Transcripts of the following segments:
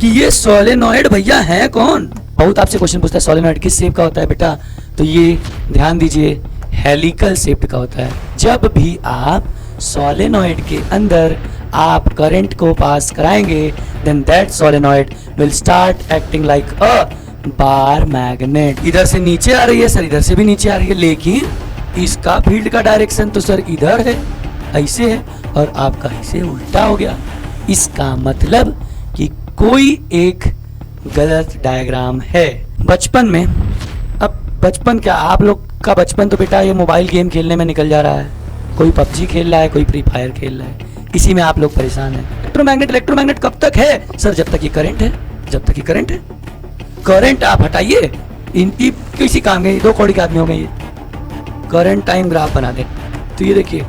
कि ये सोलेनॉइड भैया है कौन। बहुत आपसे क्वेश्चन पूछता है सोलेनॉइड किस शेप का होता है बेटा, तो ये ध्यान दीजिए हेलिकल शेप्ड का होता है। जब भी आप सोलेनॉइड के अंदर आप करंट को पास कराएंगे then that solenoid will start acting like a bar magnet. इधर से नीचे आ रही है सर, इधर से भी नीचे आ रही है, लेकिन इसका फील्ड का डायरेक्शन तो सर इधर है, ऐसे है, और आपका ऐसे उल्टा हो गया। इसका मतलब कि कोई एक गलत डायग्राम है। बचपन में, अब बचपन क्या, आप लोग का बचपन तो बेटा ये मोबाइल गेम खेलने में निकल जा रहा है। कोई पबजी खेल रहा है, कोई फ्री फायर खेल रहा है, इसी में आप लोग परेशान हैं। इलेक्ट्रोमैग्नेट कब तक है सर? जब तक ये करंट है, जब तक ये करंट है। करंट आप हटाइए, इनकी किसी काम के 2 कौड़ी के आदमी हो गए। ये करंट टाइम ग्राफ बना दे तो ये देखिए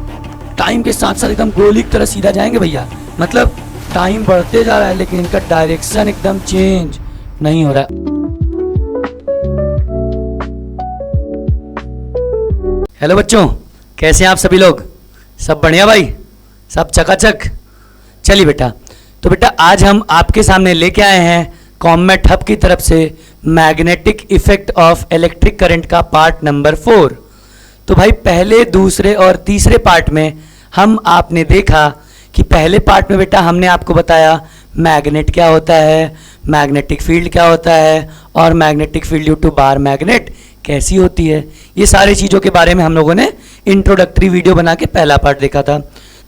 टाइम के साथ साथ एकदम गोली की तरह सीधा जाएंगे भैया। मतलब टाइम बढ़ते जा रहा है लेकिन इनका डायरेक्शन एकदम चेंज नहीं हो रहा। हेलो बच्चों, कैसे हैं आप सभी लोग? सब बढ़िया भाई, सब चकाचक। चलिए बेटा, तो बेटा आज हम आपके सामने लेके आए हैं कॉमेट हब की तरफ से magnetic effect of electric current का पार्ट नंबर 4। तो भाई पहले, दूसरे और तीसरे पार्ट में हम आपने देखा कि पहले पार्ट में बेटा हमने आपको बताया मैग्नेट क्या होता है, मैग्नेटिक फील्ड क्या होता है, और magnetic field due to bar magnet कैसी होती है। ये सारी चीज़ों के बारे में हम लोगों ने इंट्रोडक्टरी वीडियो बना के पहला पार्ट देखा था।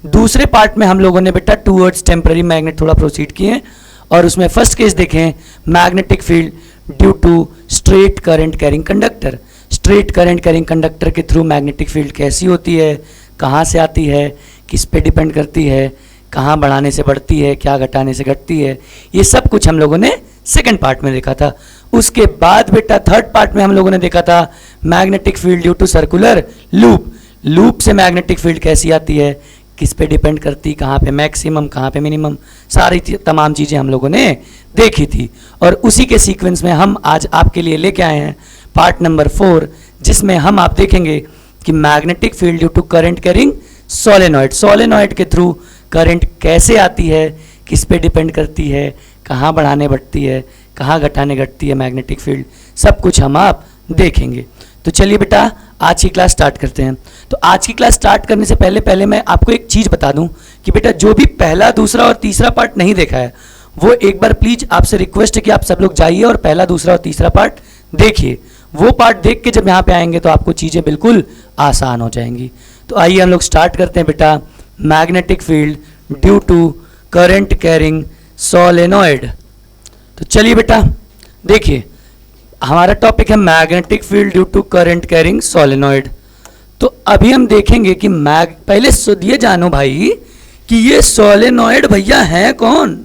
दूसरे पार्ट में हम लोगों ने बेटा टूवर्ड्स टेम्पररी मैग्नेट थोड़ा प्रोसीड किए और उसमें फर्स्ट केस देखें magnetic field due to straight current carrying conductor. Straight current carrying conductor के थ्रू मैग्नेटिक फील्ड कैसी होती है, कहाँ से आती है, किस पे डिपेंड करती है, कहाँ बढ़ाने से बढ़ती है, क्या घटाने से घटती है, ये सब कुछ हम लोगों ने सेकंड पार्ट में देखा था। उसके बाद बेटा थर्ड पार्ट में हम लोगों ने देखा था magnetic field due to circular loop. Loop से मैग्नेटिक फील्ड कैसी आती है, किस पे डिपेंड करती, कहाँ पे मैक्सिमम, कहाँ पे मिनिमम, सारी तमाम चीज़ें हम लोगों ने देखी थी। और उसी के सीक्वेंस में हम आज आपके लिए लेके आए हैं पार्ट नंबर 4, जिसमें हम आप देखेंगे कि magnetic field due to current carrying solenoid. Solenoid के थ्रू करंट कैसे आती है, किस पे डिपेंड करती है, कहाँ बढ़ाने बढ़ती है, कहाँ घटाने घटती है मैग्नेटिक फील्ड, सब कुछ हम आप देखेंगे। तो चलिए बेटा आज की क्लास स्टार्ट करते हैं। तो आज की क्लास स्टार्ट करने से पहले मैं आपको एक चीज़ बता दूं कि बेटा जो भी पहला, दूसरा और तीसरा पार्ट नहीं देखा है वो एक बार प्लीज़ आपसे रिक्वेस्ट है कि आप सब लोग जाइए और पहला, दूसरा और तीसरा पार्ट देखिए। वो पार्ट देख के जब यहाँ पे आएंगे तो आपको चीज़ें बिल्कुल आसान हो जाएंगी। तो आइए हम लोग स्टार्ट करते हैं बेटा magnetic field due to current carrying solenoid. तो चलिए बेटा देखिए हमारा टॉपिक है magnetic field due to current carrying solenoid. तो अभी हम देखेंगे कि पहले ये जानो भाई कि ये सोलेनॉइड भैया है कौन।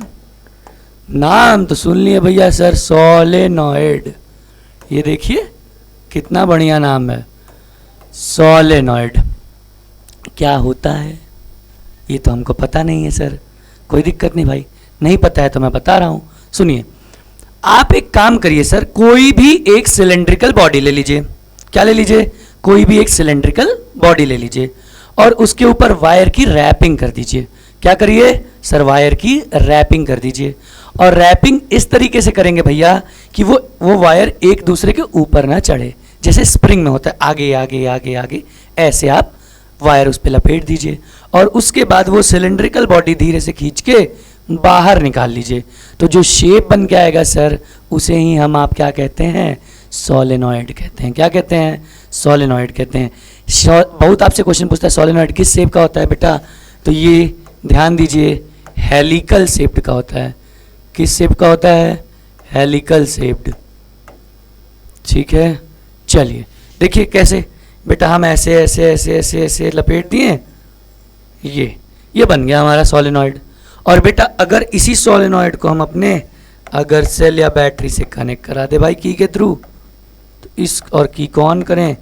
नाम तो सुन लिए भैया सर, सोलेनॉइड। ये देखिए कितना बढ़िया नाम है सोलेनॉइड। क्या होता है ये तो हमको पता नहीं है सर। कोई दिक्कत नहीं भाई, नहीं पता है तो मैं बता रहा हूँ। सुनिए, आप एक काम करिए सर, कोई भी एक सिलेंड्रिकल बॉडी ले लीजिए। क्या ले लीजिए? कोई भी एक सिलेंड्रिकल बॉडी ले लीजिए और उसके ऊपर वायर की रैपिंग कर दीजिए। क्या करिए सर? वायर की रैपिंग कर दीजिए। और रैपिंग इस तरीके से करेंगे भैया कि वो वायर एक दूसरे के ऊपर ना चढ़े, जैसे स्प्रिंग में होता है, आगे आगे आगे आगे ऐसे आप वायर उस पर लपेट दीजिए और उसके बाद वो सिलेंड्रिकल बॉडी धीरे से खींच के बाहर निकाल लीजिए। तो जो शेप बन के आएगा सर उसे ही हम आप क्या कहते हैं? सोलेनॉइड कहते हैं। क्या कहते हैं? सोलेनॉइड कहते हैं। बहुत आपसे क्वेश्चन पूछता है सोलेनॉइड किस शेप का होता है बेटा, तो ये ध्यान दीजिए हेलिकल शेप्ड का होता है। किस शेप का होता है? Helical shaped. ठीक है, चलिए देखिए कैसे बेटा हम ऐसे ऐसे ऐसे ऐसे ऐसे लपेट दिए, ये बन गया हमारा सोलेनॉइड। और बेटा अगर इसी सोलेनॉइड को हम अपने अगर सेल या बैटरी से कनेक्ट करा दे भाई की के थ्रू, तो इस और की को ऑन करें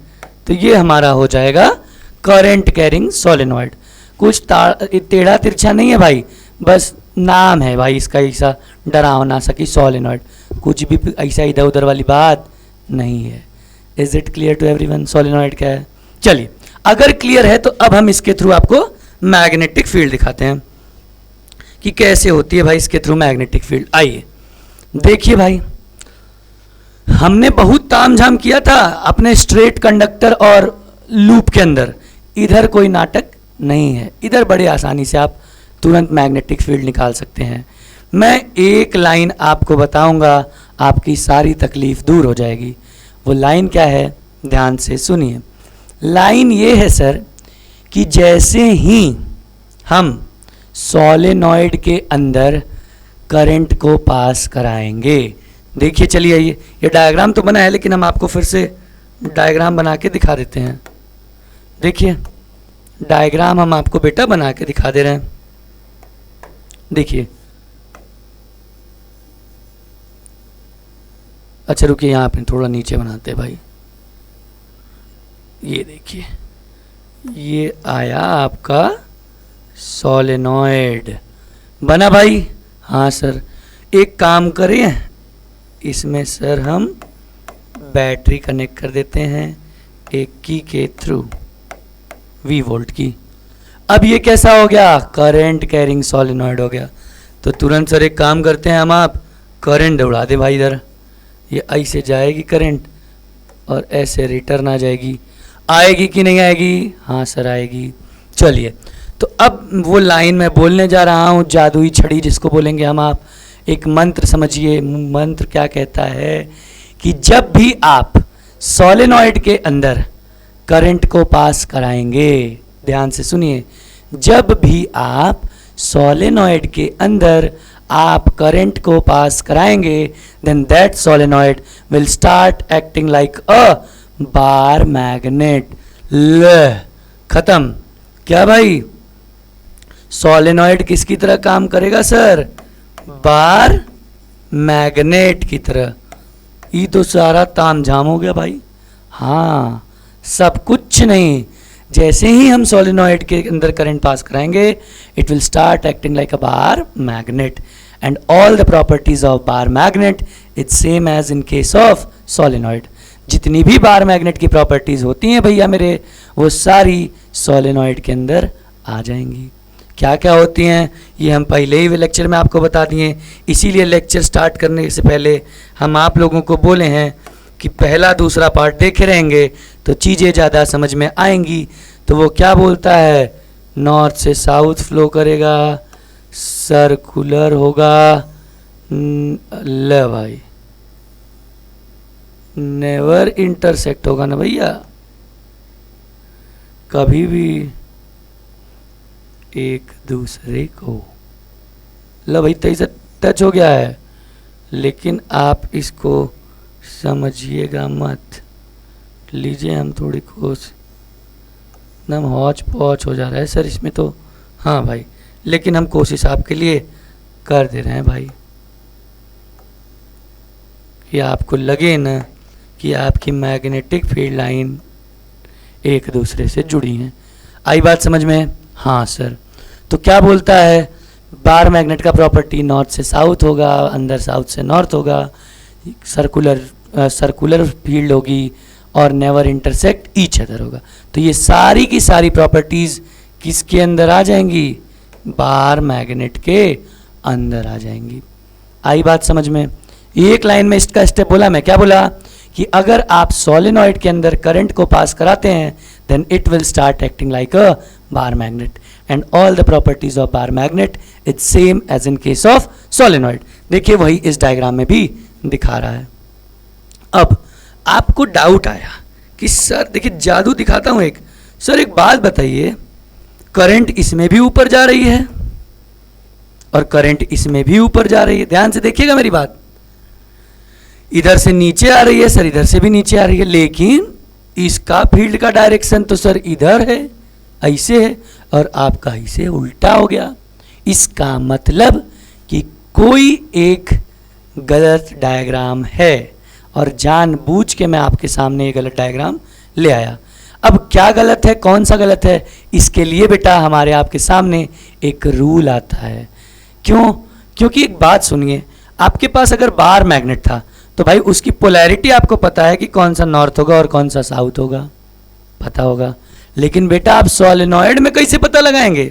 तो ये हमारा हो जाएगा करंट कैरिंग सोलेनॉइड। कुछ टेढ़ा तिरछा नहीं है भाई, बस नाम है भाई इसका ऐसा डरावना सा कि सोलेनॉइड। कुछ भी ऐसा इधर उधर वाली बात नहीं है। Is it clear to everyone solenoid क्या है? चलिए अगर क्लियर है तो अब हम इसके थ्रू आपको मैग्नेटिक फील्ड दिखाते हैं कि कैसे होती है भाई इसके थ्रू मैग्नेटिक फील्ड। आइए देखिए भाई, हमने बहुत तामझाम किया था अपने स्ट्रेट कंडक्टर और लूप के अंदर। इधर कोई नाटक नहीं है, इधर बड़े आसानी से आप तुरंत मैग्नेटिक फील्ड निकाल सकते हैं। मैं एक लाइन आपको बताऊंगा, आपकी सारी तकलीफ दूर हो जाएगी। वो लाइन क्या है, ध्यान से सुनिए। लाइन ये है सर कि जैसे ही हम सोलेनॉइड के अंदर करंट को पास कराएंगे, देखिए चलिए ये डायग्राम तो बना है, लेकिन हम आपको फिर से डायग्राम बना के दिखा देते हैं। देखिए डायग्राम हम आपको बेटा बना के दिखा दे रहे हैं। देखिए, अच्छा रुकिए, यहाँ पे थोड़ा नीचे बनाते हैं भाई। ये देखिए, ये आया आपका सोलेनॉइड, बना भाई। हाँ सर, एक काम करें, इसमें सर हम बैटरी कनेक्ट कर देते हैं एक की के थ्रू, V वोल्ट की। अब ये कैसा हो गया, करंट कैरिंग सोलेनॉइड हो गया। तो तुरंत सर एक काम करते हैं हम, आप करंट उड़ा दे भाई इधर। ये ऐसे जाएगी करंट और ऐसे रिटर्न आ जाएगी। आएगी कि नहीं आएगी, हाँ सर आएगी। चलिए, तो अब वो लाइन मैं बोलने जा रहा हूँ, जादुई छड़ी जिसको बोलेंगे हम। आप एक मंत्र समझिए। मंत्र क्या कहता है कि जब भी आप सोलेनॉइड के अंदर करंट को पास कराएंगे, ध्यान से सुनिए, जब भी आप सोलेनॉइड के अंदर आप करंट को पास कराएंगे, then that solenoid will start acting like a bar magnet. ल खत्म। क्या भाई, सोलेनॉइड किसकी तरह काम करेगा सर, बार मैग्नेट की तरह। ये तो सारा तामझाम हो गया भाई। हाँ, सब कुछ नहीं, जैसे ही हम सोलेनॉइड के अंदर करंट पास कराएंगे, it will start acting like a bar magnet and all the properties of bar magnet it's same as in case of solenoid. जितनी भी बार मैग्नेट की प्रॉपर्टीज होती हैं भैया मेरे, वो सारी सोलेनॉइड के अंदर आ जाएंगी। क्या क्या होती हैं ये हम पहले ही लेक्चर में आपको बता दिए, इसीलिए लेक्चर स्टार्ट करने से पहले हम आप लोगों को बोले हैं कि पहला दूसरा पार्ट देखे रहेंगे तो चीज़ें ज़्यादा समझ में आएंगी। तो वो क्या बोलता है, नॉर्थ से साउथ फ्लो करेगा, सर्कुलर होगा, ले भाई नेवर इंटरसेक्ट होगा ना भैया, कभी भी एक दूसरे को। लो भाई तेईस टच हो गया है, लेकिन आप इसको समझिएगा मत। लीजिए हम थोड़ी कोशिश, एकदम हौच पौच हो जा रहा है सर इसमें तो। हाँ भाई, लेकिन हम कोशिश आपके लिए कर दे रहे हैं भाई, कि आपको लगे ना कि आपकी मैग्नेटिक फील्ड लाइन एक दूसरे से जुड़ी हैं। आई बात समझ में? हाँ सर। तो क्या बोलता है, बार मैग्नेट का प्रॉपर्टी नॉर्थ से साउथ होगा, अंदर साउथ से नॉर्थ होगा, सर्कुलर फील्ड होगी और नेवर इंटरसेक्ट ईच अदर होगा। तो ये सारी की सारी प्रॉपर्टीज़ किसके अंदर आ जाएंगी, बार मैग्नेट के अंदर आ जाएंगी। आई बात समझ में? एक लाइन में इसका स्टेप बोला मैं, क्या बोला कि अगर आप सोलेनॉइड के अंदर करंट को पास कराते हैं, then it will start acting like a bar magnet and all the properties of bar magnet it's same as in case of solenoid. देखिए वही इस डायग्राम में भी दिखा रहा है। अब आपको डाउट आया कि सर देखिए जादू दिखाता हूं एक, सर एक बात बताइए, करंट इसमें भी ऊपर जा रही है और करंट इसमें भी ऊपर जा रही है, ध्यान से देखिएगा मेरी बात, इधर से नीचे आ रही है सर, इधर से भी नीचे आ रही है, लेकिन इसका फील्ड का डायरेक्शन तो सर इधर है, ऐसे है, और आपका ऐसे उल्टा हो गया। इसका मतलब कि कोई एक गलत डायग्राम है और जानबूझ के मैं आपके सामने ये गलत डायग्राम ले आया। अब क्या गलत है, कौन सा गलत है, इसके लिए बेटा हमारे आपके सामने एक रूल आता है। क्यों? क्योंकि एक बात सुनिए, आपके पास अगर बार मैग्नेट था तो भाई उसकी पोलैरिटी आपको पता है कि कौन सा नॉर्थ होगा और कौन सा साउथ होगा, पता होगा। लेकिन बेटा आप सोलेनॉइड में कैसे पता लगाएंगे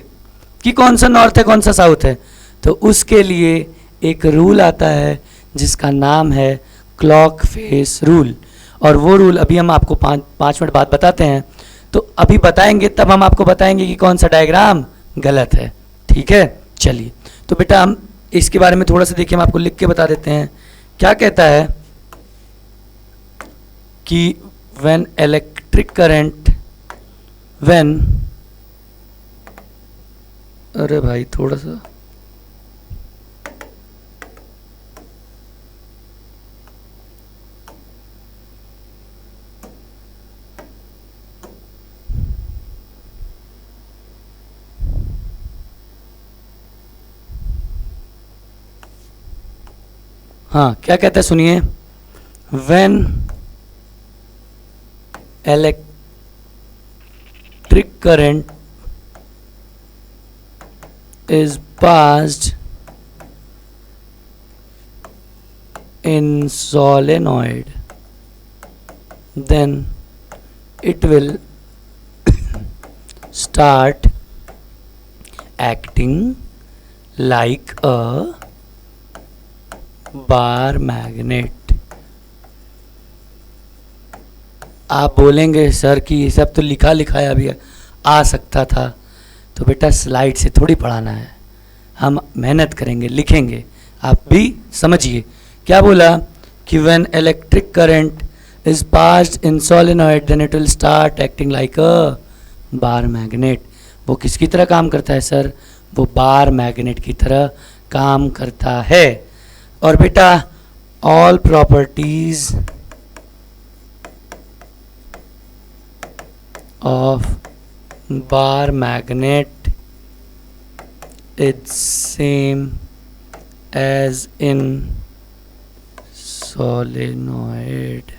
कि कौन सा नॉर्थ है कौन सा साउथ है? तो उसके लिए एक रूल आता है जिसका नाम है क्लॉक फेस रूल। और वो रूल अभी हम आपको 5 मिनट बाद बताते हैं। तो अभी बताएंगे तब हम आपको बताएंगे कि कौन सा डायग्राम गलत है। ठीक है, चलिए। तो बेटा हम इसके बारे में थोड़ा सा देखिए, हम आपको लिख के बता देते हैं। क्या कहता है कि व्हेन इलेक्ट्रिक करंट, व्हेन, अरे भाई थोड़ा सा, हाँ क्या कहता है सुनिए। When electric current is passed in solenoid, then it will start acting like a bar magnet। आप बोलेंगे सर कि ये सब तो लिखा लिखाया भी आ सकता था। तो बेटा स्लाइड से थोड़ी पढ़ाना है, हम मेहनत करेंगे, लिखेंगे, आप भी समझिए। क्या बोला कि when electric current is passed in solenoid then it will start acting like a bar magnet. वो किसकी तरह काम करता है सर? वो बार मैग्नेट की तरह काम करता है। और बेटा all properties of bar magnet is same as in solenoid।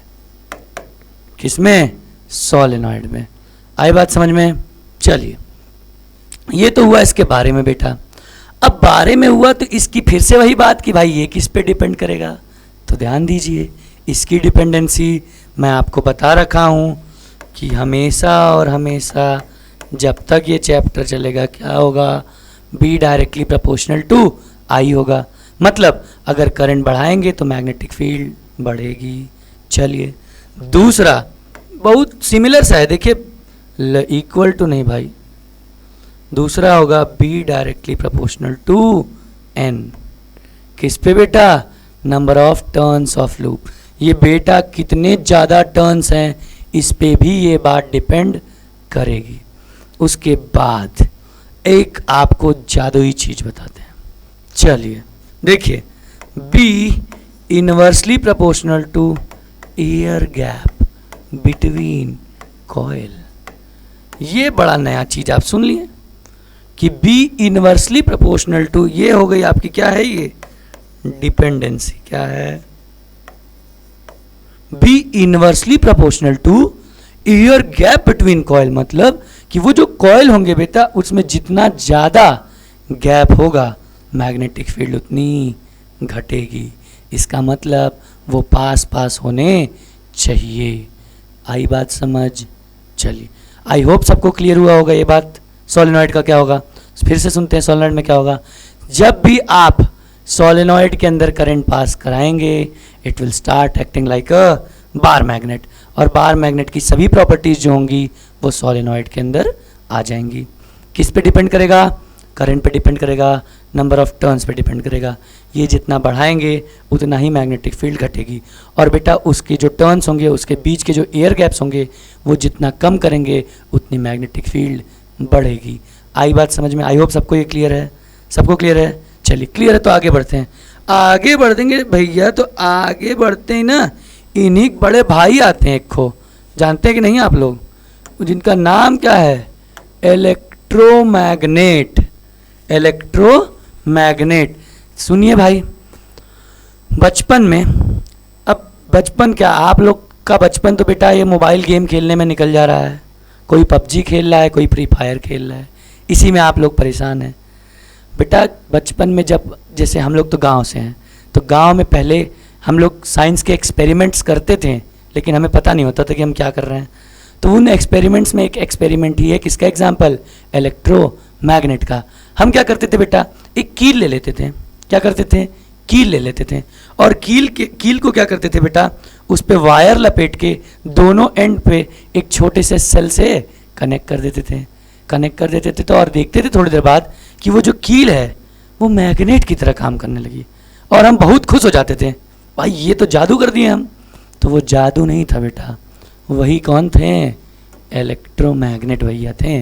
किसमें? सोलेनॉइड में। आई बात समझ में? चलिए, ये तो हुआ इसके बारे में बेटा। अब बारे में हुआ तो इसकी फिर से वही बात कि भाई ये किस पे डिपेंड करेगा। तो ध्यान दीजिए, इसकी डिपेंडेंसी मैं आपको बता रखा हूं कि हमेशा और हमेशा जब तक ये चैप्टर चलेगा क्या होगा? बी डायरेक्टली प्रोपोर्शनल टू आई होगा। मतलब अगर करंट बढ़ाएंगे तो मैग्नेटिक फील्ड बढ़ेगी। चलिए, दूसरा बहुत सिमिलर सा है, देखिए इक्वल टू नहीं भाई, दूसरा होगा B directly proportional to N. किस पे बेटा? Number of turns of loop. ये बेटा कितने ज़्यादा टर्न्स हैं इस पे भी ये बात डिपेंड करेगी। उसके बाद एक आपको जादुई चीज बताते हैं। चलिए देखिए, B inversely proportional to air gap between coil. ये बड़ा नया चीज आप सुन लिए कि बी इनवर्सली प्रोपोर्शनल टू, ये हो गई आपकी क्या है? ये डिपेंडेंसी। क्या है? B inversely proportional to air gap between coil. मतलब कि वो जो कॉइल होंगे बेटा उसमें जितना ज़्यादा गैप होगा मैग्नेटिक फील्ड उतनी घटेगी। इसका मतलब वो पास पास होने चाहिए। आई बात समझ? चलिए, आई होप सबको क्लियर हुआ होगा ये बात। सोलेनॉइड का क्या होगा फिर से सुनते हैं। सोलेनॉइड में क्या होगा? जब भी आप सोलेनॉइड के अंदर करंट पास कराएंगे it will start acting like a bar magnet. और बार मैग्नेट की सभी प्रॉपर्टीज जो होंगी वो सोलेनॉइड के अंदर आ जाएंगी। किस पे डिपेंड करेगा? करंट पे डिपेंड करेगा, नंबर ऑफ टर्न्स पे डिपेंड करेगा। ये जितना बढ़ाएंगे उतना ही मैग्नेटिक फील्ड घटेगी। और बेटा उसके जो टर्न्स होंगे, उसके बीच के जो एयर गैप्स होंगे, वो जितना कम करेंगे उतनी मैग्नेटिक फील्ड बढ़ेगी। आई बात समझ में? आई होप सबको ये क्लियर है। सबको क्लियर है? चलिए, क्लियर है तो आगे बढ़ते हैं। आगे बढ़ देंगे भैया, तो आगे बढ़ते ही ना इन्हीं बड़े भाई आते हैं। एक खो जानते हैं कि नहीं आप लोग, जिनका नाम क्या है? इलेक्ट्रोमैग्नेट। इलेक्ट्रोमैग्नेट। सुनिए भाई, बचपन में, अब बचपन क्या, आप लोग का बचपन तो बेटा ये मोबाइल गेम खेलने में निकल जा रहा है। कोई पबजी खेल रहा है, कोई फ्री फायर खेल रहा है, इसी में आप लोग परेशान हैं। बेटा बचपन में जब, जैसे हम लोग तो गांव से हैं, तो गांव में पहले हम लोग साइंस के एक्सपेरिमेंट्स करते थे, लेकिन हमें पता नहीं होता था कि हम क्या कर रहे हैं। तो उन एक्सपेरिमेंट्स में एक एक्सपेरिमेंट ही है, किसका एग्जाम्पल? इलेक्ट्रोमैग्नेट का। हम क्या करते थे बेटा, एक कील ले लेते थे। क्या करते थे? कील ले लेते थे और कील को क्या करते थे बेटा, उस पे वायर लपेट के दोनों एंड पे एक छोटे से सेल से कनेक्ट कर देते थे तो और देखते थे थोड़ी देर बाद कि वो जो कील है वो मैग्नेट की तरह काम करने लगी और हम बहुत खुश हो जाते थे, भाई ये तो जादू कर दिए हम। तो वो जादू नहीं था बेटा, वही कौन थे, इलेक्ट्रोमैग्नेट भैया थे।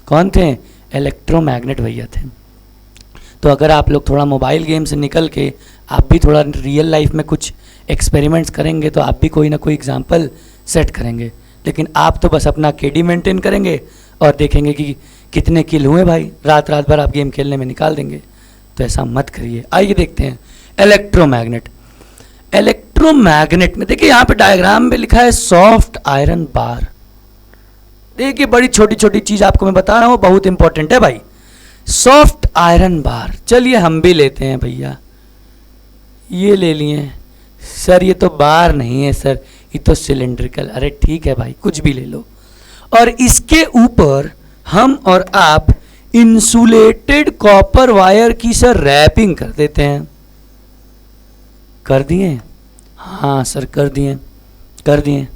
कौन थे, इलेक्ट्रोमैग्नेट भैया थे। तो अगर आप लोग थोड़ा मोबाइल गेम से निकल के आप भी थोड़ा रियल लाइफ में कुछ एक्सपेरिमेंट्स करेंगे तो आप भी कोई ना कोई एग्जाम्पल सेट करेंगे, लेकिन आप तो बस अपना केडी मेंटेन करेंगे और देखेंगे कि कितने किल हुए भाई, रात भर आप गेम खेलने में निकाल देंगे। तो ऐसा मत करिए। आइए देखते हैं इलेक्ट्रोमैग्नेट। इलेक्ट्रोमैग्नेट में देखिए यहाँ पे डायग्राम में लिखा है सॉफ्ट आयरन बार। देखिए बड़ी छोटी छोटी चीज आपको मैं बता रहा हूँ, बहुत इंपॉर्टेंट है भाई। सॉफ्ट आयरन बार, चलिए हम भी लेते हैं भैया, ये ले लिए सर। ये तो बार नहीं है सर, ये तो सिलेंड्रिकल। अरे ठीक है भाई, कुछ भी ले लो। और इसके ऊपर हम और आप इंसुलेटेड कॉपर वायर की सर रैपिंग कर देते हैं। कर दिए? हाँ सर कर दिए।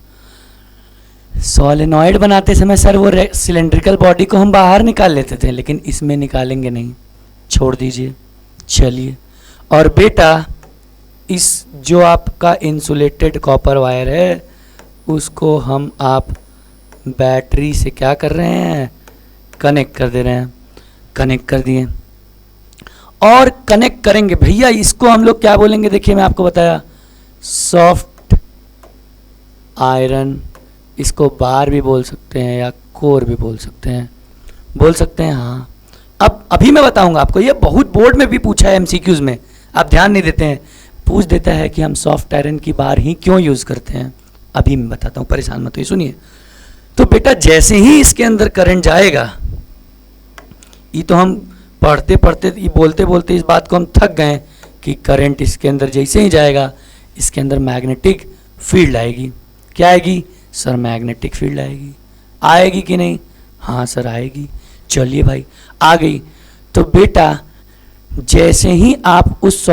सोलेनॉइड बनाते समय सर वो सिलेंड्रिकल बॉडी को हम बाहर निकाल लेते थे, लेकिन इसमें निकालेंगे नहीं, छोड़ दीजिए। चलिए, और बेटा इस जो आपका इंसुलेटेड कॉपर वायर है उसको हम आप बैटरी से क्या कर रहे हैं, कनेक्ट कर दे रहे हैं। कनेक्ट कर दिए और कनेक्ट करेंगे भैया, इसको हम लोग क्या बोलेंगे, देखिए मैं आपको बताया, सॉफ्ट आयरन। इसको बार भी बोल सकते हैं या कोर भी बोल सकते हैं, हाँ। अब अभी मैं बताऊंगा आपको, ये बहुत बोर्ड में भी पूछा है एमसीक्यूज में, आप ध्यान नहीं देते हैं। पूछ देता है कि हम सॉफ्ट आयरन की बार ही क्यों यूज़ करते हैं, अभी मैं बताता हूँ, परेशान मत होइए, सुनिए। तो बेटा जैसे ही इसके अंदर करंट जाएगा, ये तो हम पढ़ते पढ़ते, ये बोलते बोलते इस बात को हम थक गए कि करंट इसके अंदर जैसे ही जाएगा इसके अंदर मैग्नेटिक फील्ड आएगी। क्या आएगी सर, मैग्नेटिक फील्ड आएगी। आएगी कि नहीं, हाँ सर आएगी। चलिए भाई आ गई। तो बेटा जैसे ही आप उस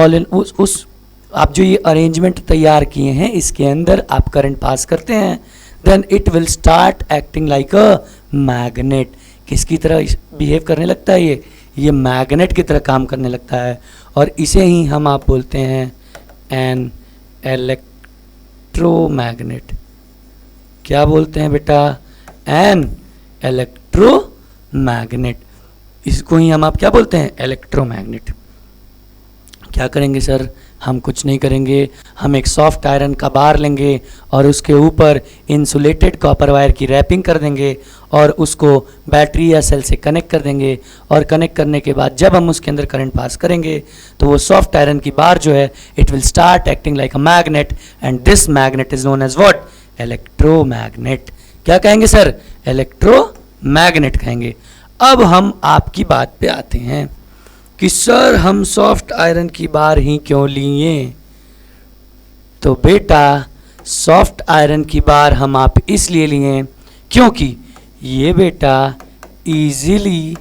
आप जो ये अरेंजमेंट तैयार किए हैं इसके अंदर आप करंट पास करते हैं, then it will start acting like a magnet. किसकी तरह बिहेव करने लगता है, ये मैग्नेट की तरह काम करने लगता है, और इसे ही हम आप बोलते हैं एन इलेक्ट्रोमैग्नेट। क्या बोलते हैं बेटा, एन इलेक्ट्रोमैग्नेट। इसको ही हम आप क्या बोलते हैं, इलेक्ट्रोमैग्नेट। क्या करेंगे सर, हम कुछ नहीं करेंगे, हम एक सॉफ्ट आयरन का बार लेंगे और उसके ऊपर इंसुलेटेड कॉपर वायर की रैपिंग कर देंगे और उसको बैटरी या सेल से कनेक्ट कर देंगे, और कनेक्ट करने के बाद जब हम उसके अंदर करंट पास करेंगे तो वो सॉफ्ट आयरन की बार जो है it will start acting like a magnet, and this magnet is known as what, electromagnet. क्या कहेंगे सर, इलेक्ट्रोमैग्नेट कहेंगे। अब हम आपकी बात पे आते हैं कि सर हम सॉफ्ट आयरन की बार ही क्यों लिए। तो बेटा सॉफ्ट आयरन की बार हम आप इसलिए लिए क्योंकि ये बेटा इजीली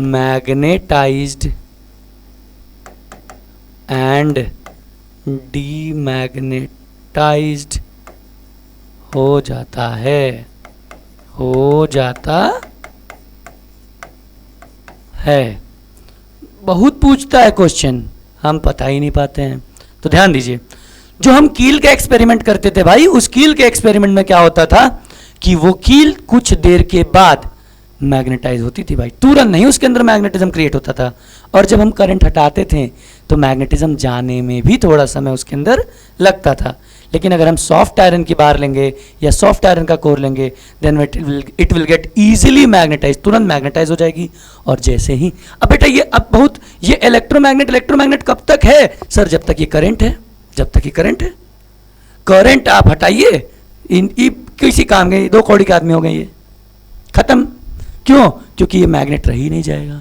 मैग्नेटाइज्ड एंड डीमैग्नेटाइज्ड हो जाता है, बहुत पूछता है क्वेश्चन, हम पता ही नहीं पाते हैं। तो ध्यान दीजिए, जो हम कील का एक्सपेरिमेंट करते थे भाई, उस कील के एक्सपेरिमेंट में क्या होता था कि वो कील कुछ देर के बाद मैग्नेटाइज होती थी भाई, तुरंत नहीं, उसके अंदर मैग्नेटिज्म क्रिएट होता था। और जब हम करंट हटाते थे तो मैग्नेटिज्म जाने में भी थोड़ा समय उसके अंदर लगता था। लेकिन अगर हम सॉफ्ट आयरन की बार लेंगे या सॉफ्ट आयरन का कोर लेंगे, then it will get easily magnetize, तुरंत मैग्नेटाइज हो जाएगी। और जैसे ही, अब बेटा ये अब बहुत, ये इलेक्ट्रोमैग्नेट कब तक है सर, जब तक ये करंट है, करंट आप हटाइए, किसी काम के 2 कौड़ी के आदमी हो गए, ये खत्म। क्यों, क्योंकि ये मैग्नेट रह ही नहीं जाएगा।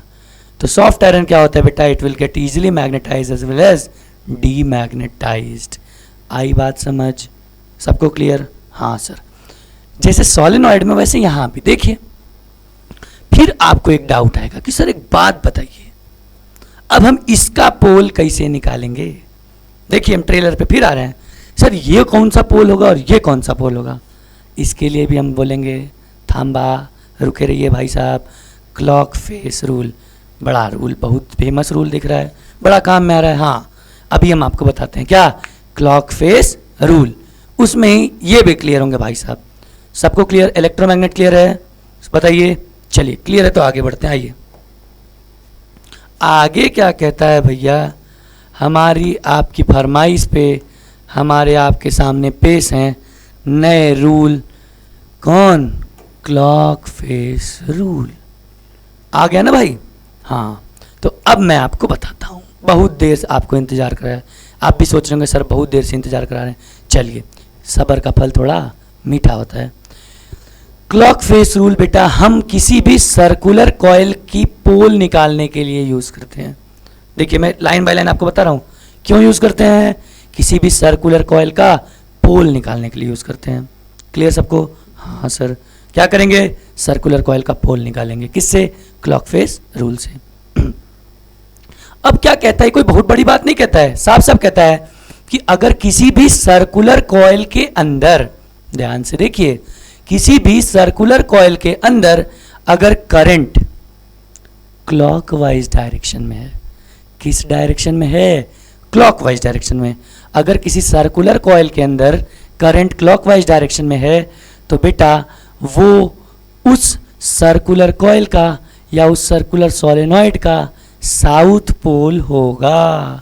तो सॉफ्ट आयरन क्या होता है बेटा, it will get easily magnetize as well as demagnetized. आई बात समझ, सबको क्लियर, हाँ सर। जैसे सोलेनॉइड में वैसे यहां भी देखिए। फिर आपको एक डाउट आएगा कि सर एक बात बताइए, अब हम इसका पोल कैसे निकालेंगे। देखिए हम ट्रेलर पे फिर आ रहे हैं, सर ये कौन सा पोल होगा और ये कौन सा पोल होगा। इसके लिए भी हम बोलेंगे थांबा, रुके रहिए भाई साहब। क्लॉक फेस रूल, बड़ा रूल, बहुत फेमस रूल दिख रहा है, बड़ा काम में आ रहा है। हाँ अभी हम आपको बताते हैं क्या क्लॉक फेस रूल, उसमें ही ये भी क्लियर होंगे भाई साहब। सबको क्लियर, इलेक्ट्रोमैग्नेट क्लियर है बताइए। चलिए क्लियर है तो आगे बढ़ते हैं। आइए आगे क्या कहता है भैया, हमारी आपकी फरमाइश पे हमारे आपके सामने पेश हैं नए रूल। कौन? Clock face rule. आ गया ना भाई। हाँ तो अब मैं आपको बताता हूँ, बहुत देर से आपको इंतज़ार कर रहा है, आप भी सोच रहे होंगे सर बहुत देर से इंतज़ार करा रहे हैं। चलिए सब्र का फल थोड़ा मीठा होता है। क्लॉक फेस रूल बेटा हम किसी भी सर्कुलर कॉइल की पोल निकालने के लिए यूज़ करते हैं। देखिए मैं लाइन बाय लाइन आपको बता रहा हूँ क्यों यूज़ करते हैं। किसी भी सर्कुलर कॉइल का पोल निकालने के लिए यूज़ करते हैं। क्लियर सबको? हाँ सर। क्या करेंगे? सर्कुलर कॉइल का पोल निकालेंगे। किससे? क्लॉक फेस रूल से। अब क्या कहता है, कोई बहुत बड़ी बात नहीं कहता है, साफ साफ कहता है कि अगर किसी भी सर्कुलर कॉइल के अंदर, ध्यान से देखिए, किसी भी सर्कुलर कॉइल के अंदर अगर करंट क्लॉकवाइज डायरेक्शन में है, किस डायरेक्शन में है? क्लॉकवाइज डायरेक्शन में। अगर किसी सर्कुलर कॉइल के अंदर करंट क्लॉकवाइज डायरेक्शन में है तो बेटा वो उस सर्कुलर कॉइल का या उस सर्कुलर सोलेनॉइड का साउथ पोल होगा।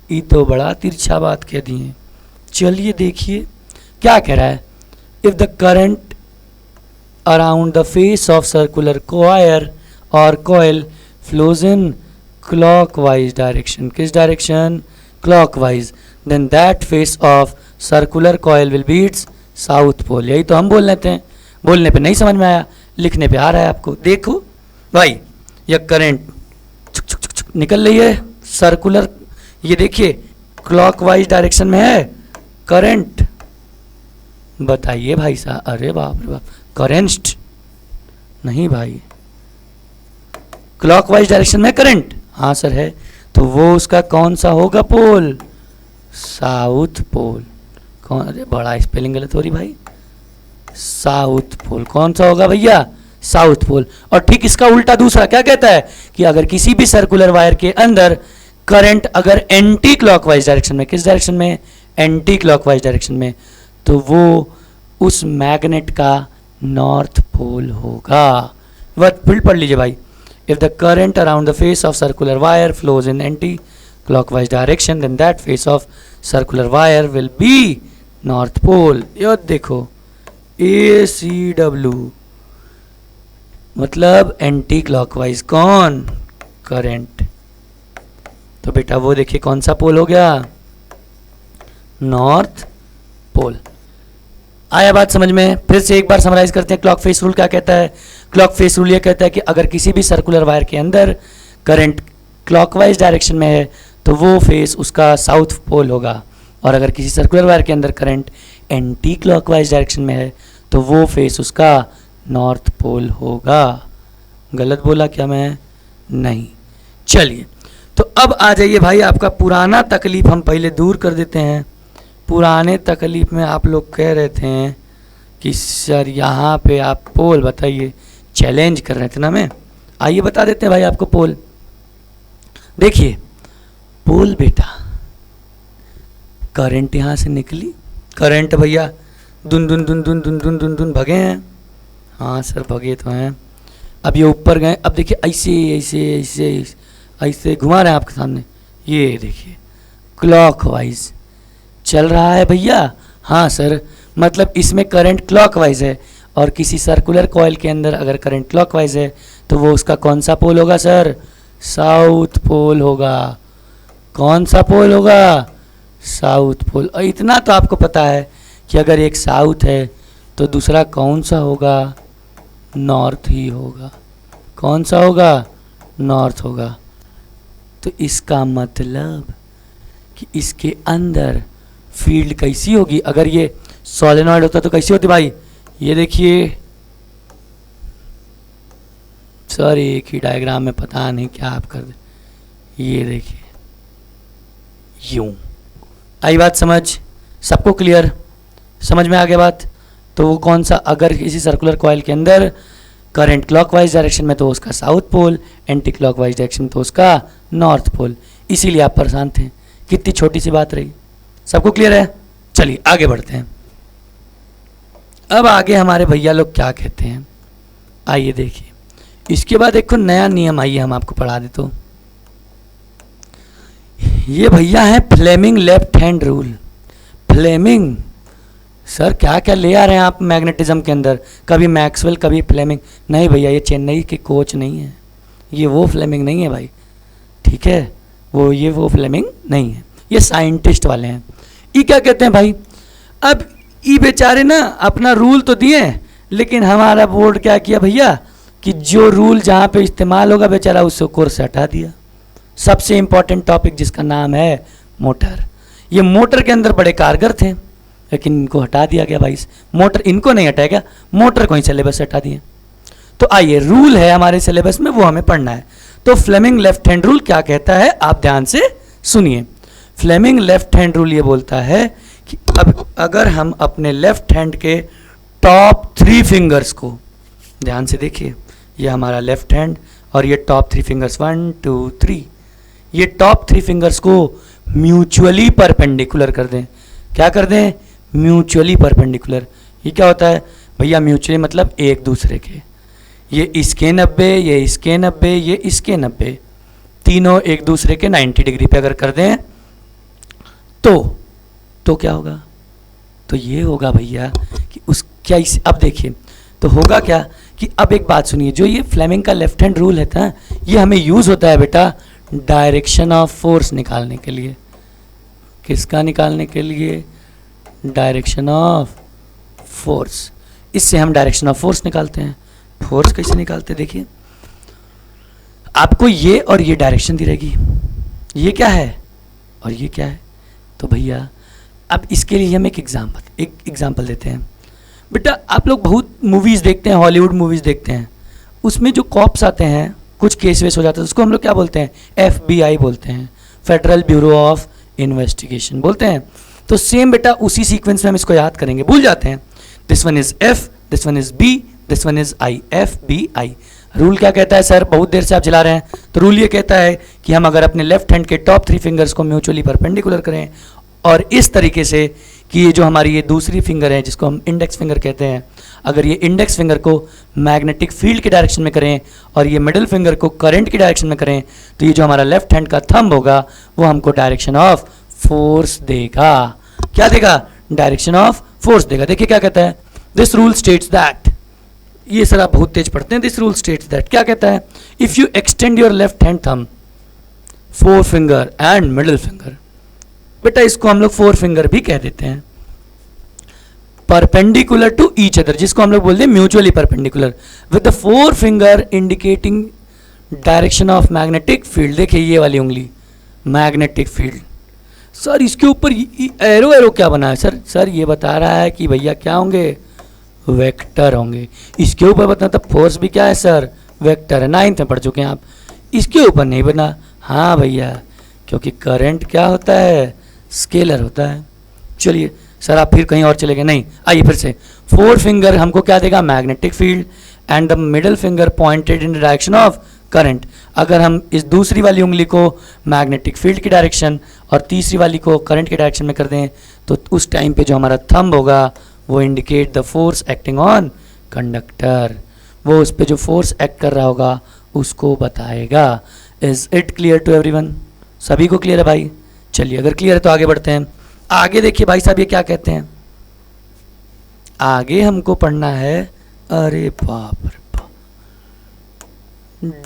ये तो बड़ा तिरछा बात कह दी है। चलिए देखिए क्या कह रहा है। If the current around the face of circular coil or coil flows in clockwise direction, किस direction? Clockwise, then that face of circular coil will be its south pole. यही तो हम बोल लेते हैं, बोलने पे नहीं समझ में आया, लिखने पे आ रहा है आपको। देखो भाई यह करंट निकल रही है सर्कुलर, ये देखिए क्लॉकवाइज डायरेक्शन में है करंट। बताइए भाई साहब, अरे बाप रे बाप, करंट नहीं भाई, क्लॉकवाइज डायरेक्शन में करंट। हाँ सर है, तो वो उसका कौन सा होगा पोल? South pole. कौन? अरे बड़ा स्पेलिंग गलत हो रही भाई। साउथ पोल कौन सा होगा भैया? South pole. और ठीक इसका उल्टा दूसरा क्या कहता है कि अगर किसी भी सर्कुलर वायर के अंदर करंट अगर एंटी क्लॉकवाइज डायरेक्शन में, किस डायरेक्शन में? एंटी क्लॉकवाइज डायरेक्शन में, तो वो उस मैग्नेट का नॉर्थ पोल होगा। वर्ड फिर पढ़ लीजिए भाई। If the current around the face of circular wire flows in anti clockwise direction then that face of circular wire will be north pole. ये देखो ACW मतलब एंटी क्लॉकवाइज, कौन? करंट। तो बेटा वो देखिए कौन सा पोल हो गया? North pole. आया बात समझ में? फिर से एक बार समराइज करते हैं। क्लॉक फेस रूल क्या कहता है? क्लॉक फेस रूल ये कहता है कि अगर किसी भी सर्कुलर वायर के अंदर करंट क्लॉकवाइज डायरेक्शन में है तो वो फेस उसका साउथ पोल होगा, और अगर किसी सर्कुलर वायर के अंदर करंट एंटी क्लॉकवाइज डायरेक्शन में है तो वो फेस उसका नॉर्थ पोल होगा। गलत बोला क्या मैं? नहीं। चलिए तो अब आ जाइए भाई, आपका पुराना तकलीफ हम पहले दूर कर देते हैं। पुराने तकलीफ में आप लोग कह रहे थे कि सर यहाँ पे आप पोल बताइए, चैलेंज कर रहे थे ना मैं। आइए बता देते हैं भाई आपको पोल। देखिए पोल बेटा, करंट यहाँ से निकली, करंट भैया दुन दुन दुन दुन दुन दुन दुन दुन भगे हैं। हाँ सर भगे तो हैं। अब ये ऊपर गए, अब देखिए ऐसे ऐसे ऐसे ऐसे घुमा रहे हैं आपके सामने, ये देखिए क्लॉकवाइज चल रहा है भैया। हाँ सर, मतलब इसमें करंट क्लॉकवाइज है, और किसी सर्कुलर कॉइल के अंदर अगर करंट क्लॉकवाइज है तो वो उसका कौन सा पोल होगा सर? साउथ पोल होगा। कौन सा पोल होगा? South pole. और इतना तो आपको पता है कि अगर एक साउथ है तो दूसरा कौन सा होगा? नॉर्थ ही होगा। कौन सा होगा? नॉर्थ होगा। तो इसका मतलब कि इसके अंदर फील्ड कैसी होगी? अगर ये सोलेनॉइड होता तो कैसी होती भाई? ये देखिए सर, एक ही डायग्राम में पता नहीं क्या आप कर दे। ये देखिए यूं, आई बात समझ? सबको क्लियर? समझ में आ गया बात? तो वो कौन सा, अगर किसी सर्कुलर कॉइल के अंदर करंट क्लॉकवाइज डायरेक्शन में तो उसका south pole, anti clockwise direction में तो उसका नॉर्थ पोल। इसीलिए आप परेशान थे। कितनी छोटी सी बात रही। सबको क्लियर है? चलिए आगे बढ़ते हैं। अब आगे हमारे भैया लोग क्या कहते हैं, आइए देखिए। इसके बाद एक नया नियम, आइए हम आपको पढ़ा दे। तो ये भैया है Fleming left hand rule. Fleming sir क्या क्या ले आ रहे हैं आप मैग्नेटिज्म के अंदर, कभी मैक्सवेल कभी फ्लेमिंग। नहीं भैया, ये चेन्नई के कोच नहीं है, ये वो फ्लेमिंग नहीं है भाई, ठीक है? वो फ्लेमिंग नहीं है, ये साइंटिस्ट वाले हैं। ये क्या कहते हैं भाई, अब ये बेचारे ना अपना रूल तो दिए, लेकिन हमारा बोर्ड क्या किया भैया कि जो रूल जहाँ पे इस्तेमाल होगा बेचारा उससे कोर्स से हटा दिया। सबसे इंपॉर्टेंट टॉपिक जिसका नाम है मोटर, ये मोटर के अंदर बड़े कारगर थे, लेकिन इनको हटा दिया गया भाई। मोटर इनको नहीं हटाया गया, मोटर को ही सिलेबस से हटा दिया। तो आइए, रूल है हमारे सिलेबस में, वो हमें पढ़ना है। तो फ्लेमिंग लेफ्ट हैंड रूल क्या कहता है, आप ध्यान से सुनिए। फ्लेमिंग लेफ्ट हैंड रूल ये बोलता है कि अब अगर हम अपने लेफ्ट हैंड के टॉप 3 फिंगर्स को ध्यान से देखिए, ये हमारा लेफ्ट हैंड और ये टॉप 3 फिंगर्स 1 2 3, ये टॉप 3 फिंगर्स को म्यूचुअली परपेंडिकुलर कर दें। क्या कर दें? Mutually perpendicular. ये क्या होता है भैया? म्यूचुअली मतलब एक दूसरे के, ये इसके 90, ये इसके 90, ये इसके 90, तीनों एक दूसरे के 90 डिग्री पे अगर कर दें तो क्या होगा? तो ये होगा भैया कि उस क्या इस, अब देखिए तो होगा क्या कि अब एक बात सुनिए, जो ये फ्लेमिंग का लेफ्ट हैंड रूल है ना, ये हमें यूज होता है बेटा डायरेक्शन ऑफ फोर्स निकालने के लिए। किसका निकालने के लिए? Direction of force. इससे हम डायरेक्शन ऑफ फोर्स निकालते हैं। फोर्स कैसे निकालते हैं? देखिए, आपको ये और ये डायरेक्शन दी रहेगी, ये क्या है और ये क्या है। तो भैया अब इसके लिए हम एक एग्जाम्पल देते हैं। बेटा आप लोग बहुत मूवीज़ देखते हैं, हॉलीवुड मूवीज़ देखते हैं, उसमें जो कॉप्स आते हैं, कुछ केस वेस हो जाता है, उसको हम लोग क्या बोलते हैं? FBI बोलते हैं, फेडरल ब्यूरो ऑफ इन्वेस्टिगेशन बोलते हैं। तो सेम बेटा उसी सीक्वेंस में हम इसको याद करेंगे, भूल जाते हैं। This one is F, this one is B, this one is I, FBI। Rule क्या कहता है सर? बहुत देर से आप चला रहे हैं। तो रूल ये कहता है कि हम अगर अपने लेफ्ट हैंड के टॉप 3 फिंगर्स को म्यूचुअली परपेंडिकुलर करें और इस तरीके से कि ये जो हमारी ये दूसरी फिंगर है जिसको हम इंडेक्स फिंगर कहते हैं, अगर ये इंडेक्स फिंगर को मैग्नेटिक फील्ड के डायरेक्शन में करें और ये मिडिल फिंगर को करंट की डायरेक्शन में करें, तो ये जो हमारा लेफ्ट हैंड का थंब होगा वो हमको डायरेक्शन ऑफ फोर्स देगा। क्या देगा? डायरेक्शन ऑफ फोर्स देगा। देखिए क्या कहता है, दिस रूल स्टेट्स दैट, ये सर आप बहुत तेज पढ़ते हैं, दिस रूल स्टेट्स दैट, क्या कहता है? If you extend your left hand thumb, 4 finger and middle finger, बेटा इसको हम लोग 4 फिंगर भी कह देते हैं, परपेंडिकुलर टू ईच अदर, जिसको हम लोग बोलते हैं mutually perpendicular, with the 4 finger indicating direction of magnetic field. देखिए ये वाली उंगली मैग्नेटिक फील्ड। सर इसके ऊपर एरो क्या बना है? सर ये बता रहा है कि भैया क्या होंगे? वेक्टर होंगे। इसके ऊपर बता, तब फोर्स भी क्या है सर? वेक्टर है। 9th में पढ़ चुके हैं आप। इसके ऊपर नहीं बना। हाँ भैया, क्योंकि करंट क्या होता है? स्केलर होता है। चलिए सर आप फिर कहीं और चले गए। नहीं, आइए फिर से। 4 फिंगर हमको क्या देगा? Magnetic field, and the middle finger pointed in the direction of current. अगर हम इस दूसरी वाली उंगली को मैग्नेटिक फील्ड की डायरेक्शन और तीसरी वाली को करंट की डायरेक्शन में कर दें, तो उस टाइम पे जो हमारा थंब होगा वो indicate the force acting on conductor, वो उस पर जो फोर्स एक्ट कर रहा होगा उसको बताएगा। Is it clear to everyone? सभी को क्लियर है भाई? चलिए अगर क्लियर है तो आगे बढ़ते हैं। आगे देखिए भाई साहब ये क्या कहते हैं, आगे हमको पढ़ना है, अरे बाप रे बाप,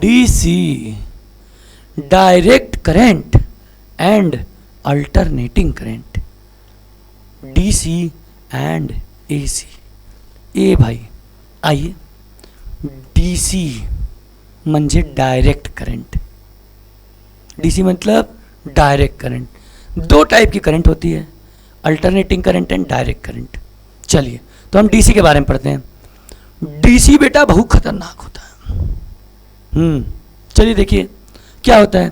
DC direct current and alternating current, DC and AC। ए भाई आइए, DC म्हणजे डायरेक्ट करंट, DC मतलब डायरेक्ट करंट। 2 टाइप की करंट होती है, alternating current and direct current. चलिए तो हम DC के बारे में पढ़ते हैं। DC बेटा बहुत खतरनाक होता है। चलिए देखिए क्या होता है।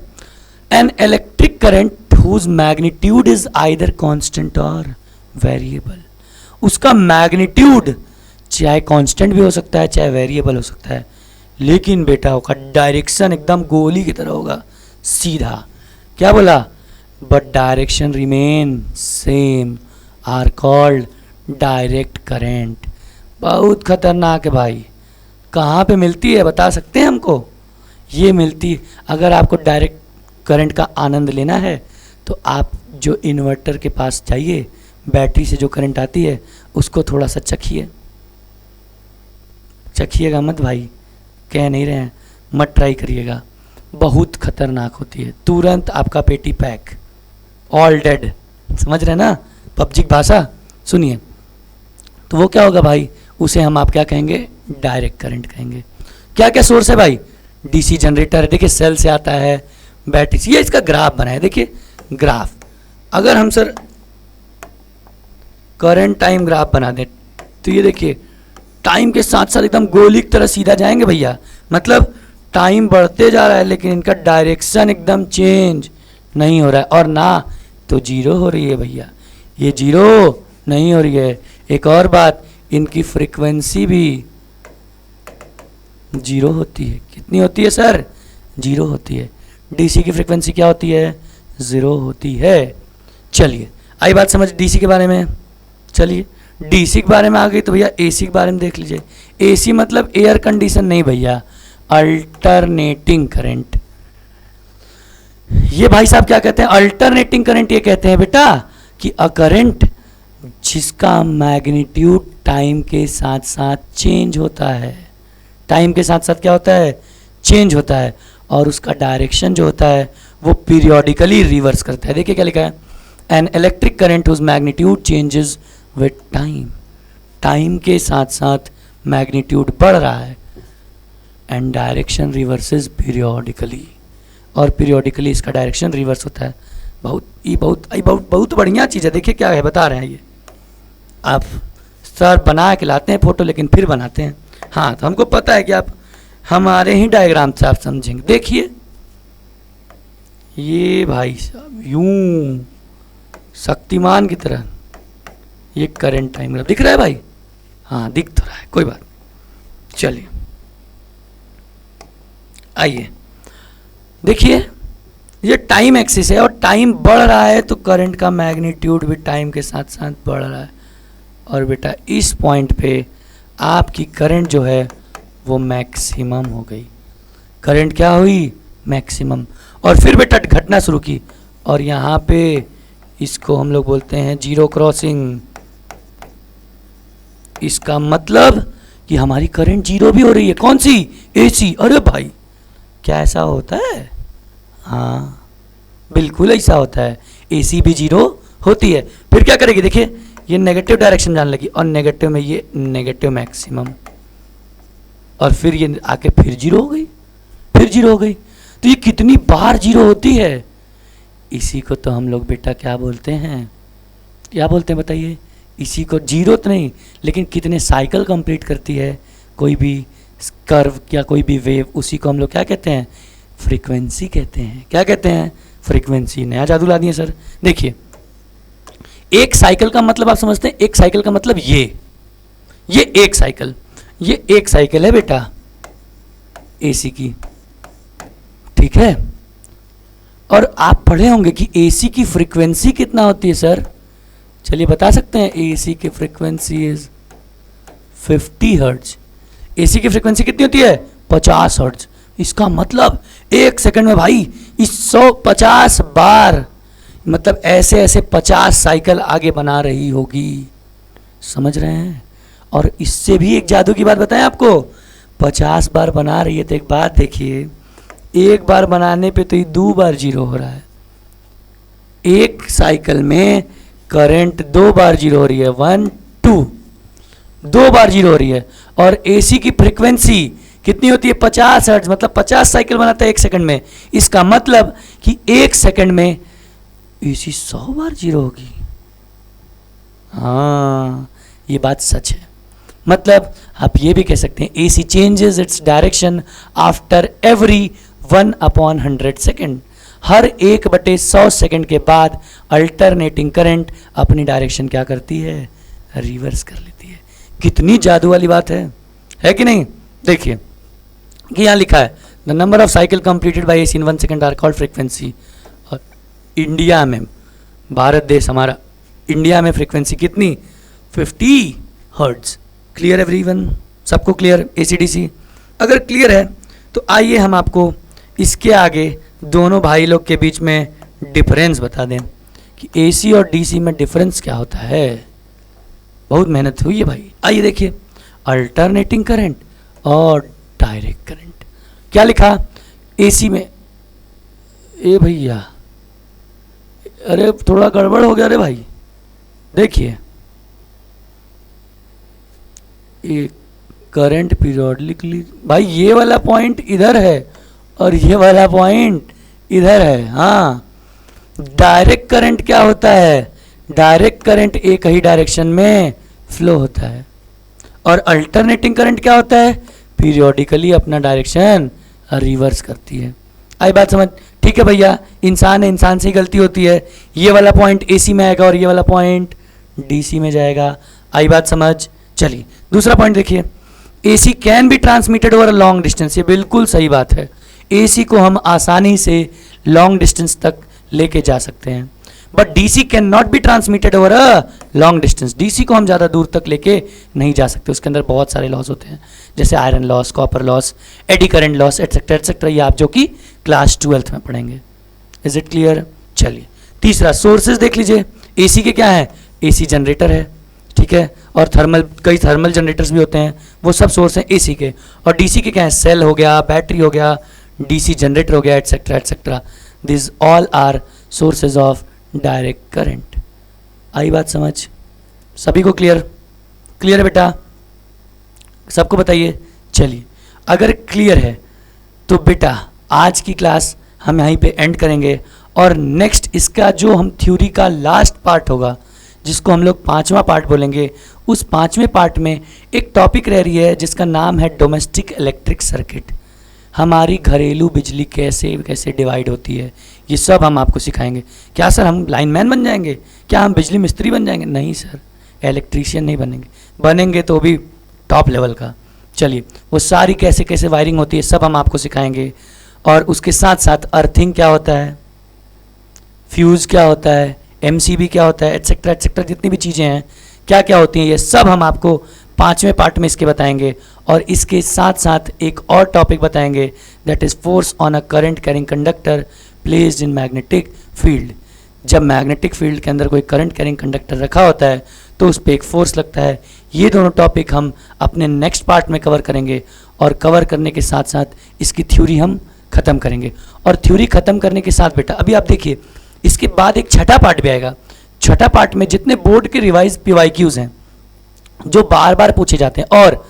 An electric current whose magnitude is either constant और वेरिएबल। उसका मैग्नीट्यूड चाहे कांस्टेंट भी हो सकता है चाहे वेरिएबल हो सकता है, लेकिन बेटा उसका डायरेक्शन एकदम गोली की तरह होगा, सीधा। क्या बोला? But direction remain same are called direct current. बहुत खतरनाक है भाई। कहाँ पे मिलती है बता सकते हैं हमको? ये मिलती, अगर आपको डायरेक्ट करंट का आनंद लेना है तो आप जो इन्वर्टर के पास जाइए, बैटरी से जो करंट आती है उसको थोड़ा सा चखिए। चखिएगा मत भाई, कह नहीं रहे हैं, मत ट्राई करिएगा, बहुत खतरनाक होती है। तुरंत आपका पेटी पैक, ऑल डेड। समझ रहे हैं ना पबजी की भाषा? सुनिए, तो वो क्या होगा भाई, उसे हम आप क्या कहेंगे? डायरेक्ट करंट कहेंगे। क्या क्या सोर्स है भाई? डीसी जनरेटर है, देखिए सेल से आता है, बैटरी से। ये इसका ग्राफ बनाए, देखिए ग्राफ। अगर हम सर करंट टाइम ग्राफ बना दें तो ये देखिए टाइम के साथ साथ एकदम गोली की तरह सीधा जाएंगे भैया। मतलब टाइम बढ़ते जा रहा है लेकिन इनका डायरेक्शन एकदम चेंज नहीं हो रहा है, और ना तो जीरो हो रही है भैया, ये जीरो नहीं हो रही है। एक और बात, इनकी फ्रीक्वेंसी भी जीरो होती है। कितनी होती है सर? जीरो होती है। डीसी की फ्रीक्वेंसी क्या होती है? जीरो होती है। चलिए आई बात समझ डीसी के बारे में। चलिए डीसी के बारे में आ गई तो भैया एसी के बारे में देख लीजिए। एसी मतलब एयर कंडीशन नहीं भैया, अल्टरनेटिंग करंट। ये भाई साहब क्या कहते हैं? अल्टरनेटिंग करंट ये कहते हैं बेटा कि अ करंट जिसका मैग्नीट्यूड टाइम के साथ साथ चेंज होता है। टाइम के साथ साथ क्या होता है? चेंज होता है, और उसका डायरेक्शन जो होता है वो पीरियोडिकली रिवर्स करता है। देखिए क्या लिखा है? An electric current whose magnitude changes with time. Time के साथ साथ मैग्नीट्यूड बढ़ रहा है, एंड डायरेक्शन रिवर्सेस पीरियोडिकली, और पीरियोडिकली इसका डायरेक्शन रिवर्स होता है। बहुत बढ़िया चीज़ है। देखिए क्या है बता रहे हैं ये, आप सर बना के लाते हैं फोटो लेकिन फिर बनाते हैं। हाँ तो हमको पता है कि आप हमारे ही डायग्राम से आप समझेंगे। देखिए ये भाई साहब यूं शक्तिमान की तरह ये करंट टाइम ग्राफ दिख रहा है भाई? हाँ दिख तो रहा है, कोई बात नहीं। चलिए आइए देखिए, ये टाइम एक्सिस है और टाइम बढ़ रहा है तो करंट का मैग्नीट्यूड भी टाइम के साथ साथ बढ़ रहा है। और बेटा इस पॉइंट पे आपकी करंट जो है वो मैक्सिमम हो गई। करंट क्या हुई? मैक्सिमम। और फिर बेटा घटना शुरू की, और यहाँ पे इसको हम लोग बोलते हैं जीरो क्रॉसिंग। इसका मतलब कि हमारी करंट जीरो भी हो रही है। कौन सी? एसी। अरे भाई क्या ऐसा होता है? हाँ बिल्कुल ऐसा होता है, एसी भी जीरो होती है। फिर क्या करेगी? देखिए ये नेगेटिव डायरेक्शन जाने लगी, और नेगेटिव में ये नेगेटिव मैक्सिमम, और फिर ये आके फिर जीरो हो गई, फिर जीरो हो गई। तो ये कितनी बार जीरो होती है? इसी को तो हम लोग बेटा क्या बोलते हैं? क्या बोलते हैं बताइए? इसी को जीरो तो नहीं, लेकिन कितने साइकिल कंप्लीट करती है कोई भी कर्व या कोई भी वेव, उसी को हम लोग क्या कहते हैं? फ्रीक्वेंसी कहते हैं। क्या कहते हैं? फ्रीक्वेंसी। नया जादू ला दिए सर। देखिए एक साइकिल का मतलब आप समझते हैं? एक साइकिल का मतलब ये एक साइकिल, ये एक साइकिल है बेटा एसी की, ठीक है। और आप पढ़े होंगे कि एसी की फ्रीक्वेंसी कितना होती है सर? चलिए बता सकते हैं? एसी की फ्रीक्वेंसी इज 50 हर्ट्ज। एसी की फ्रीक्वेंसी कितनी होती है? 50 हर्ट्ज। इसका मतलब एक सेकंड में भाई इस 150 बार, मतलब ऐसे ऐसे 50 साइकिल आगे बना रही होगी। समझ रहे हैं? और इससे भी एक जादू की बात बताएं आपको, 50 बार बना रही है तो एक बात देखिए, एक बार बनाने पे तो ये 2 बार जीरो हो रहा है। एक साइकिल में करंट 2 बार जीरो हो रही है, 1 2, 2 बार जीरो हो रही है। और एसी की फ्रीक्वेंसी कितनी होती है? 50 हर्ट्ज, मतलब 50 साइकिल बनाता है एक सेकंड में। इसका मतलब कि एक सेकंड में एसी 100 बार जीरो होगी। हाँ ये बात सच है। मतलब आप ये भी कह सकते हैं AC changes its direction after every 1/100 second. हर 1/100 सेकंड के बाद अल्टरनेटिंग करंट अपनी डायरेक्शन क्या करती है, रिवर्स कर लेती है। कितनी जादू वाली बात है कि नहीं। देखिए कि यहाँ लिखा है the number of cycle completed by AC in 1 second are called frequency. और इंडिया में, भारत देश हमारा, इंडिया में फ्रीक्वेंसी कितनी, 50 हर्ट्ज। क्लियर एवरीवन, सबको क्लियर एसीडीसी। अगर क्लियर है तो आइए हम आपको इसके आगे दोनों भाई लोग के बीच में डिफरेंस बता दें कि एसी और डीसी में डिफरेंस क्या होता है। बहुत मेहनत हुई है भाई। आइए देखिए, अल्टरनेटिंग करंट और डायरेक्ट करंट। क्या लिखा एसी में, ए भैया, अरे थोड़ा गड़बड़ हो गया रे भाई। देखिए ये करंट पीरियोडिकली, भाई ये वाला पॉइंट इधर है और ये वाला पॉइंट इधर है। हाँ, डायरेक्ट करंट क्या होता है, डायरेक्ट करंट एक ही डायरेक्शन में फ्लो होता है। और अल्टरनेटिंग करंट क्या होता है, पीरियोडिकली अपना डायरेक्शन रिवर्स करती है। आई बात समझ। ठीक है भैया, इंसान है, इंसान से ही गलती होती है। ये वाला पॉइंट एसी में आएगा और ये वाला पॉइंट डीसी में जाएगा। आई बात समझ। चलिए दूसरा पॉइंट देखिए, AC can be transmitted over a long distance. ये बिल्कुल सही बात है, एसी को हम आसानी से लॉन्ग डिस्टेंस तक लेके जा सकते हैं। But DC can not be transmitted over a long distance. DC को हम ज़्यादा दूर तक लेके नहीं जा सकते, उसके अंदर बहुत सारे लॉस होते हैं, जैसे iron loss, copper loss, eddy current loss, etcetera etcetera. ये आप जो कि क्लास 12th में पढ़ेंगे। Is it clear. चलिए तीसरा, सोर्सेज देख लीजिए। एसी के क्या है, एसी जनरेटर है, ठीक है, और थर्मल, कई थर्मल जनरेटर्स भी होते हैं, वो सब सोर्स हैं एसी के। और डीसी के क्या है, सेल हो गया, बैटरी हो गया, डीसी जनरेटर हो गया, etcetera etcetera. This all are sources of direct current. आई बात समझ, सभी को क्लियर, क्लियर है बेटा, सबको बताइए। चलिए अगर क्लियर है तो बेटा आज की क्लास हम यहीं पे एंड करेंगे, और नेक्स्ट इसका जो हम थ्योरी का लास्ट पार्ट होगा, जिसको हम लोग 5वां पार्ट बोलेंगे, उस 5वें पार्ट में एक टॉपिक रह रही है जिसका नाम है डोमेस्टिक इलेक्ट्रिक सर्किट। हमारी घरेलू बिजली कैसे कैसे डिवाइड होती है, ये सब हम आपको सिखाएंगे। क्या सर हम लाइनमैन बन जाएंगे, क्या हम बिजली मिस्त्री बन जाएंगे? नहीं सर, इलेक्ट्रीशियन नहीं बनेंगे, बनेंगे तो भी टॉप लेवल का। चलिए वो सारी कैसे कैसे वायरिंग होती है सब हम आपको सिखाएंगे, और उसके साथ साथ अर्थिंग क्या होता है, फ्यूज़ क्या होता है, एमसीबी क्या होता है, एटसेट्रा एटसेट्रा, जितनी भी चीज़ें हैं क्या क्या होती हैं, ये सब हम आपको 5वें पार्ट में इसके बताएंगे। और इसके साथ साथ एक और टॉपिक बताएंगे, that is force on a current carrying conductor placed in magnetic field. जब मैग्नेटिक फील्ड के अंदर कोई करंट कैरिंग कंडक्टर रखा होता है तो उस पर एक फोर्स लगता है। ये दोनों टॉपिक हम अपने नेक्स्ट पार्ट में कवर करेंगे, और कवर करने के साथ साथ इसकी थ्योरी हम ख़त्म करेंगे। और थ्योरी ख़त्म करने के साथ बेटा अभी आप देखिए, इसके बाद एक छठा पार्ट भी आएगा। छठा पार्ट में जितने बोर्ड के रिवाइज PYQs हैं जो बार बार पूछे जाते हैं, और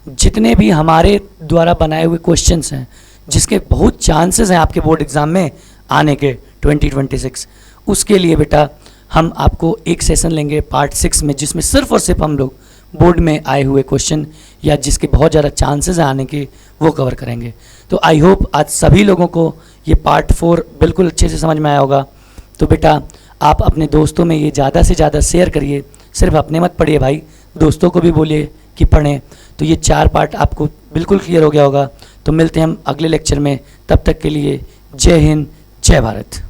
जितने भी हमारे द्वारा बनाए हुए क्वेश्चंस हैं जिसके बहुत चांसेस हैं आपके बोर्ड एग्ज़ाम में आने के 2026, उसके लिए बेटा हम आपको एक सेशन लेंगे पार्ट 6 में, जिसमें सिर्फ और सिर्फ हम लोग बोर्ड में आए हुए क्वेश्चन या जिसके बहुत ज़्यादा चांसेस हैं आने के, वो कवर करेंगे। तो आई होप आज सभी लोगों को ये पार्ट 4 बिल्कुल अच्छे से समझ में आया होगा। तो बेटा आप अपने दोस्तों में ये ज़्यादा से ज़्यादा शेयर करिए, सिर्फ अपने मत पढ़िए भाई, दोस्तों को भी बोलिए कि पढ़ें। तो ये 4 पार्ट आपको बिल्कुल क्लियर हो गया होगा। तो मिलते हैं हम अगले लेक्चर में, तब तक के लिए जय हिंद, जय भारत।